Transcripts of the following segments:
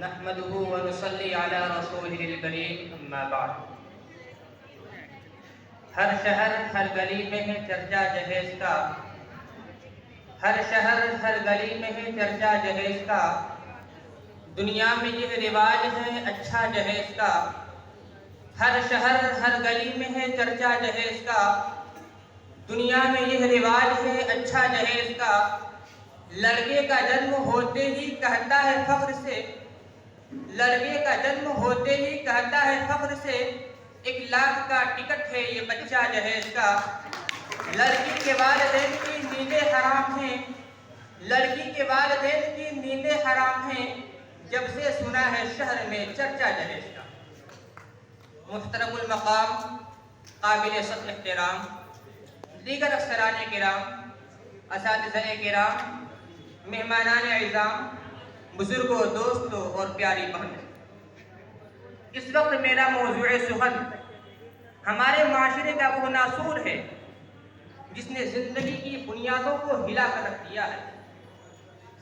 نحمده ونصلي على رسوله الكريم اما بعد. ہر شہر ہر گلی میں ہے چرچا جہیز کا، ہر شہر ہر گلی میں ہے چرچا جہیز کا، دنیا میں یہ رواج ہے اچھا جہیز کا. ہر شہر ہر گلی میں ہے چرچا جہیز کا، دنیا میں یہ رواج ہے اچھا جہیز کا. لڑکے کا جنم ہوتے ہی کہتا ہے فخر سے، لڑکے کا جنم ہوتے ہی کہتا ہے فخر سے، 1,00,000 کا ٹکٹ ہے یہ بچہ جہیز کا. لڑکی کے والدین کی نیندیں حرام ہیں، لڑکی کے والدین کی نیندیں حرام ہیں، جب سے سنا ہے شہر میں چرچا جہیز کا. محترم المقام، قابل صد احترام، دیگر افسران کرام، اساتذہ کرام، مہمانان اعزام، بزرگوں، دوستوں اور پیاری بہنیں، اس وقت میرا موضوع سخن ہمارے معاشرے کا وہ ناسور ہے جس نے زندگی کی بنیادوں کو ہلا کر رکھ دیا ہے،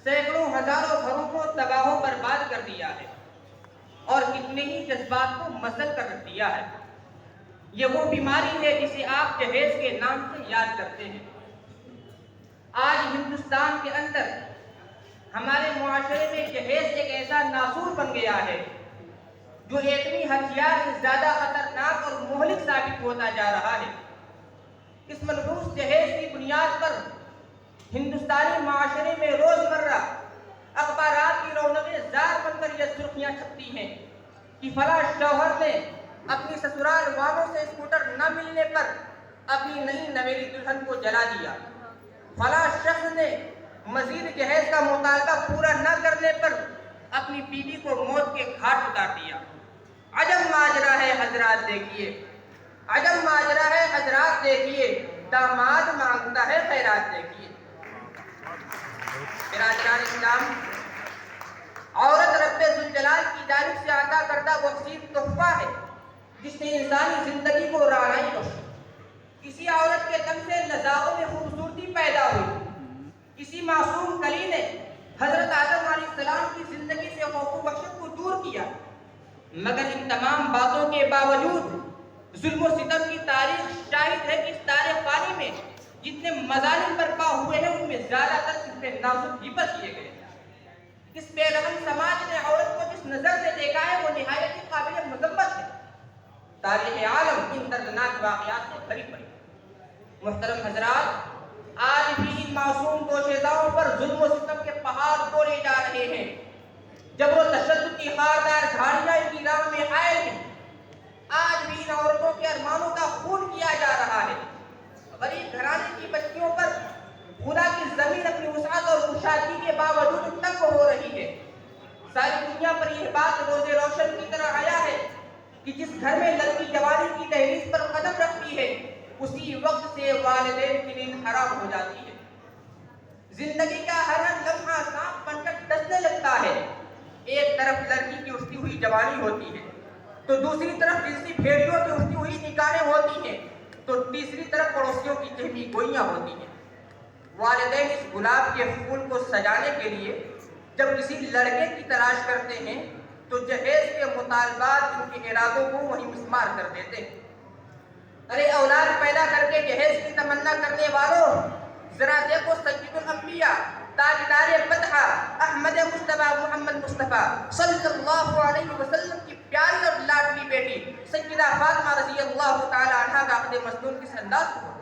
سینکڑوں ہزاروں گھروں کو تباہ و برباد کر دیا ہے اور کتنے ہی جذبات کو مسل کر رکھ دیا ہے. یہ وہ بیماری ہے جسے آپ جہیز کے نام سے یاد کرتے ہیں. آج ہندوستان کے اندر ہمارے معاشرے میں جہیز ایک ایسا ناسور بن گیا ہے جو ایٹمی ہتھیار سے زیادہ خطرناک اور مہلک ثابت ہوتا جا رہا ہے. اس منحوس جہیز کی بنیاد پر ہندوستانی معاشرے میں روزمرہ اخبارات کی رونقیں زار بن کر یہ سرخیاں چھپتی ہیں کہ فلاں شوہر نے اپنی سسرال والوں سے اسکوٹر نہ ملنے پر اپنی نئی نویلی دلہن کو جلا دیا، فلاں شخص نے مزید جہیز کا مطالبہ پورا نہ کرنے پر اپنی بیوی کو موت کے گھاٹ اتار دیا. عجب ماجرا ہے حضرات دیکھیے، عجب ماجرا ہے حضرات دیکھیے، داماد مانگتا ہے خیرات دیکھیے. برادران اسلام، عورت رب ذوالجلال کی جانب سے عطا کردہ وہ حسین تحفہ ہے جس نے انسانی زندگی کو رعنائی بخشی. کسی عورت کے تن سے نزاعوں میں خوبصورتی پیدا ہوئی، کسی معصوم کلی نے حضرت آدم علیہ السلام کی زندگی سے خوف و وحشت کو دور کیا. مگر ان تمام باتوں کے باوجود ظلم و ستم کی تاریخ شاہد ہے کہ اس تاریخ پانی میں جتنے مظالم برپا ہوئے ہیں ان میں زیادہ تر صرف نازک ہی پر کیے گئے. اس بے رحم سماج نے عورت کو جس نظر سے دیکھا ہے وہ نہایت ہی قابل مذمت ہے. تاریخ عالم ان دردناک واقعات سے بھری پڑی. محترم حضرات، آج بھی ان معصوم دوشیزاؤں پر ظلم و ستم کے پہاڑ توڑے جا رہے ہیں، جبر و تشدد کی خاردار جھاڑیاں ان کی راہ میں آئے ہیں. آج بھی ان عورتوں کے ارمانوں کا خون کیا جا رہا ہے. غریب گھرانے کی بچیوں پر خدا کی زمین اپنی وسعت اور کشادگی کے باوجود تنگ ہو رہی ہے. ساری دنیا پر یہ بات روز روشن کی طرح آیا ہے کہ جس گھر میں لڑکی جوانی کی دہلیز پر قدم رکھتی ہے اسی وقت سے والدین کی نیند حرام ہو جاتی ہے. زندگی کا ہر لمحہ سانپ بن کر ڈسنے لگتا ہے. ایک طرف لڑکی کی اٹھتی ہوئی جوانی ہوتی ہے تو دوسری طرف جنسی بھیڑیوں کی اٹھتی ہوئی نگاہیں ہوتی ہیں تو تیسری طرف پڑوسیوں کی چہمی گوئیاں ہوتی ہیں. والدین اس گلاب کے پھول کو سجانے کے لیے جب کسی لڑکے کی تلاش کرتے ہیں تو جہیز کے مطالبات ان کے ارادوں کو وہیں مسمار کر دیتے ہیں. ارے اولاد پیدا کر کے جہیز کی تمنا کرنے والوں، ذرا دیکھو سید الانبیاء، تاجدار بدحہ، احمد مصطفیٰ محمد مصطفیٰ صلی اللہ علیہ وسلم کی پیاری اور لاڈلی بیٹی سیدہ فاطمہ رضی اللہ تعالی عنہا کا عقد مسنون کس انداز کو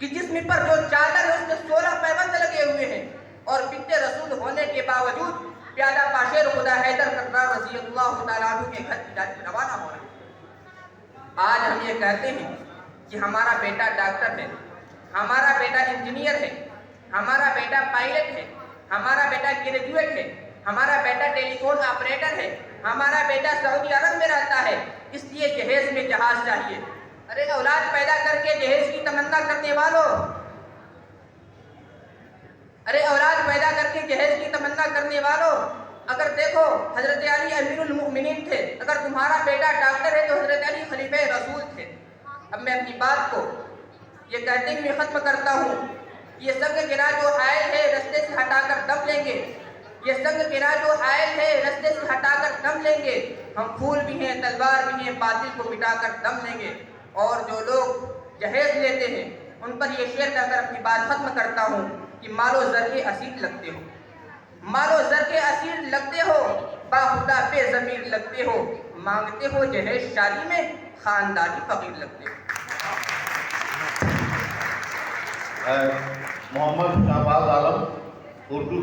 کہ جسم پر جو چادر ہے اس میں 16 پیوند لگے ہوئے ہیں اور بنت رسول ہونے کے باوجود پیادہ پاشیر خدا حیدر کرار رضی اللہ تعالیٰ عنہ کے گھر کی جانب روانہ ہو رہا ہے. آج ہم یہ کہتے ہیں کہ ہمارا بیٹا ڈاکٹر ہے، ہمارا بیٹا انجینئر ہے، ہمارا بیٹا پائلٹ ہے، ہمارا بیٹا گریجویٹ ہے، ہمارا بیٹا ٹیلی فون آپریٹر ہے، ہمارا بیٹا سعودی عرب میں رہتا ہے، اس لیے جہیز میں جہاز چاہیے. ارے اولاد پیدا کر کے جہیز کی تمنا کرنے والوں، ارے اولاد پیدا کر کے جہیز کی تمنا کرنے والوں، اگر دیکھو حضرت علی امیر المؤمنین تھے، اگر تمہارا بیٹا ڈاکٹر ہے تو حضرت علی خلیفہ رسول تھے. اب میں اپنی بات کو یہ کہتے ہوئے ختم کرتا ہوں، یہ سب کے گرا جو حائل ہے رستے سے ہٹا کر دم لیں گے. یہ سنگ گرا جو حائل ہے رستے سے ہٹا کر دم لیں گے. ہم پھول بھی ہیں تلوار بھی ہیں باطل کو مٹا کر دم لیں گے. اور جو لوگ جہیز لیتے ہیں ان پر یہ شعر کہہ کر اپنی بات ختم کرتا ہوں کہ مال و زر کے اسیر لگتے ہو, مال و زر کے اسیر لگتے ہو, باخدا بے ضمیر لگتے ہو, مانگتے ہو جہیز شادی میں, خاندانی فقیر لگتے ہو. محمد شہباز عالم اردو